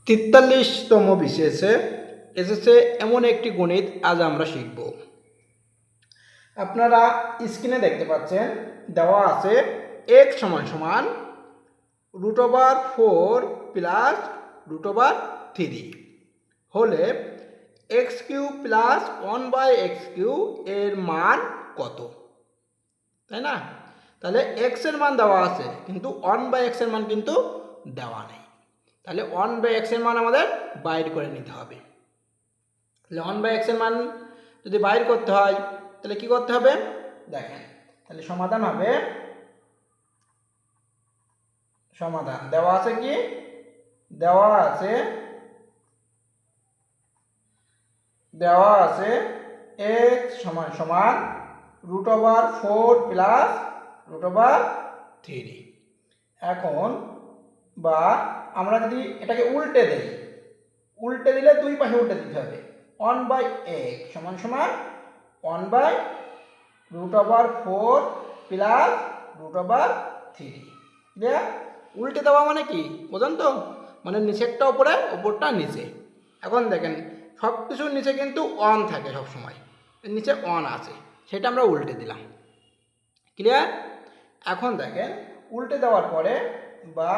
43তম বিশেষে এসেছে এমন একটি গণিত আজ আমরা শিখব। আপনারা স্ক্রিনে দেখতে পাচ্ছেন দেওয়া আছে x সমান √4 প্লাস √3 হলে x³ প্লাস 1/x³ এর মান কত, তাই না? তাহলে x এর মান দেওয়া আছে কিন্তু 1/x এর মান কিন্তু দেওয়া নেই। তাহলে 1/x এর মান আমাদের বাইর করে নিতে হবে। তাহলে 1/x এর মান যদি বাইর করতে হয় তাহলে কি করতে হবে দেখেন। তাহলে সমাধান হবে, সমাধান দেওয়া আছে কি, দেওয়া আছে x সমান √4 প্লাস √3। এখন বা আমরা যদি এটাকে উল্টে দেই, উল্টে দিলে দুই পাশে উল্টে দিতে হবে। 1/x সমান 1/√4 প্লাস √3। ক্লিয়ার? উল্টে দেওয়া মানে কি বোঝেন তো? মানে নিচেরটা উপরে, উপরটা নিচে। এখন দেখেন সব কিছুর নিচে কিন্তু 1 থাকে সব সময়, নিচে 1 আছে, সেটা আমরা উল্টে দিলাম। ক্লিয়ার? এখন দেখেন উল্টে দেওয়ার পরে বা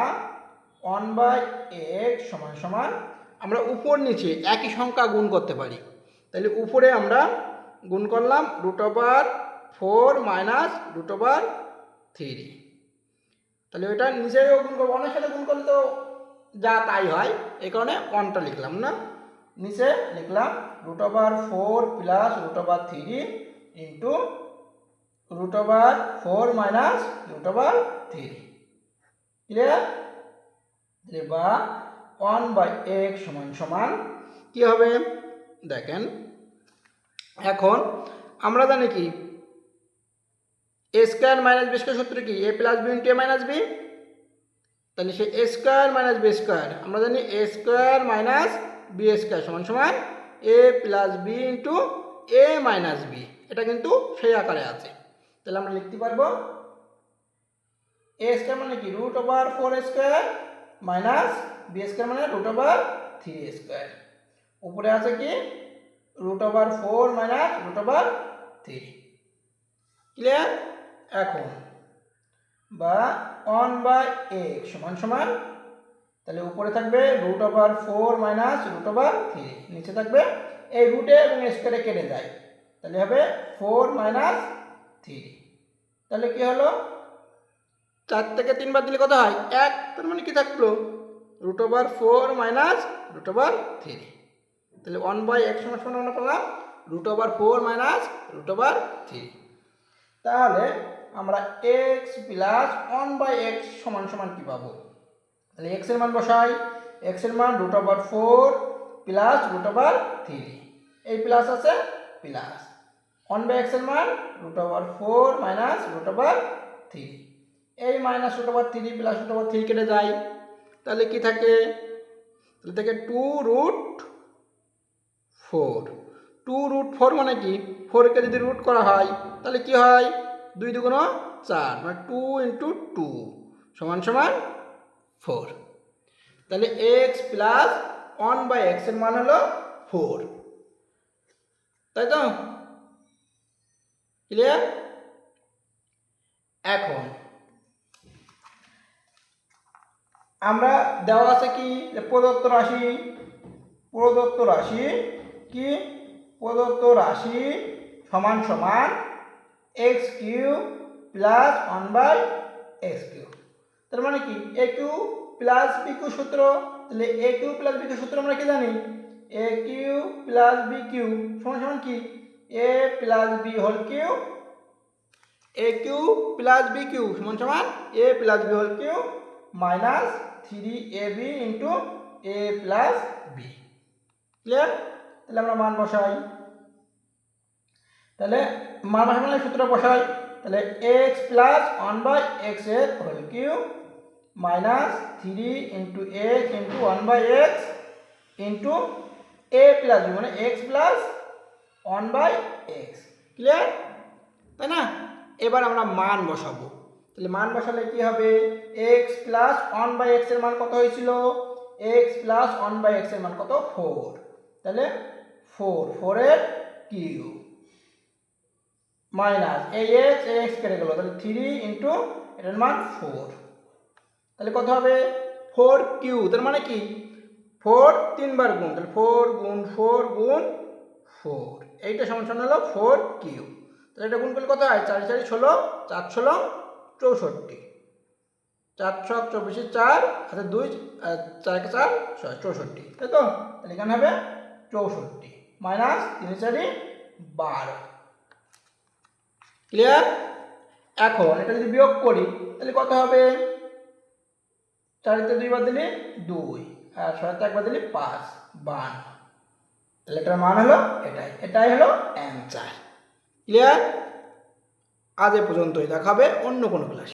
1/x সমান আমরা উপর নিচে একই সংখ্যা গুণ করতে পারি। তাহলে উপরে আমরা গুণ করলাম √4 মাইনাস √3। তাহলে ওইটা নিচেও গুণ করবো, অনেক সাথে গুণ করলে তো যা তাই হয়, এই কারণে 1টা লিখলাম না, নিচে লিখলাম √4 প্লাস √3 ইন্টু √4 মাইনাস √3। ক্লিয়ার? বা 1/x সমান কি হবে দেখেন। এখন আমরা জানি কি a square minus b square সূত্র কি, a plus b into a minus b। তাহলে সে a square minus b square আমরা জানি a square minus b square সমান a plus b into a minus b। এটা কিন্তু সেই আকারে আছে। তাহলে আমরা লিখতে পারবো a স্কয়ার মানে কি √4 স্কয়ার মাইনাস b স্কয়ার মানে √3 স্কয়ার। উপরে আছে কি √4 মাইনাস √3। ক্লিয়ার? এখন বা 1/x সমান তাহলে উপরে থাকবে √4 মাইনাস √3, নিচে থাকবে এই রুটে এবং স্কয়ারে কেটে যায়, তাহলে হবে 4 মাইনাস 3। তাহলে কি হলো 4 থেকে 3 বার দিলে কত হয় 1, তার মানে কি থাকলো √4 মাইনাস √3। তাহলে 1/x সমান আমরা পেলাম √4 মাইনাস √3। তাহলে আমরা x প্লাস 1/x সমান কি পাবো? তাহলে x এর মান বসাই, x এর মান √4 প্লাস √3, এই প্লাস আছে প্লাস 1/x এর মান √4 মাইনাস √3, এই মাইনাস √3 প্লাস √3 কেটে যায়, তাহলে কি থাকে, তাহলে থাকে 2√4 মানে কি 4 কে যদি রুট করা হয় তাহলে কি হয় 2 × 2 = 4, মানে 2 × 2 সমান 4। তাহলে x প্লাস 1/x এর মান হলো 4, তাই তো? ক্লিয়ার? এখন আমরা দেওয়া আছে কি প্রদত্ত রাশি কি প্রদত্ত রাশি সমান x³ প্লাস 1/x³। তার মানে কি a³ প্লাস b³ সূত্র। তাহলে a³ প্লাস b³ সূত্র আমরা কি জানি, a³ প্লাস b³ সমান কি a plus b whole cube, a³ plus b³ সমান a plus b whole cube minus 3ab into a plus b। Clear? তাহলে আমরা মান বসাই, তাহলে মান বসালে সূত্র বসাই, তাহলে x প্লাস 1/x এর whole cube minus 3 into x into 1/x into a plus b মানে x প্লাস 1/x। ক্লিয়ার? তাই না? এবার আমরা মান বসাবো। তাহলে মান বসালে কি হবে, x প্লাস 1/x এর মান কত হয়েছিল, এক্স প্লাস 1/x এর মান কত 4, তাহলে 4 এর কিউ মাইনাস এই এক্স কেটে গেল, তাহলে 3 ইন্টু এটার মান 4, তাহলে কত হবে 4 কিউ, তার মানে কি 4 3 বার গুণ, তাহলে 4 গুণ 4 গুণ 4, এইটা সমান সমান হলো 4 কিউ। তাহলে এটা গুণ করলে কত হয় 4 4 16, 4 16 64, 4 ছক 24 4 হাতে 2 4 4 64, তাই তো? তাহলে এখানে হবে 64 মাইনাস 3 4 12, ক্লিয়ার? এখন এটা যদি বিয়োগ করি তাহলে কত হবে 4 তে 2 বার দিলে 2 আর 6 তে 1 বার দিলে 5 52, তাহলে এটার মান হলো এটাই হলো অ্যান্সার। ক্লিয়ার? আজ এ পর্যন্তই, দেখা হবে অন্য কোনো ক্লাসে।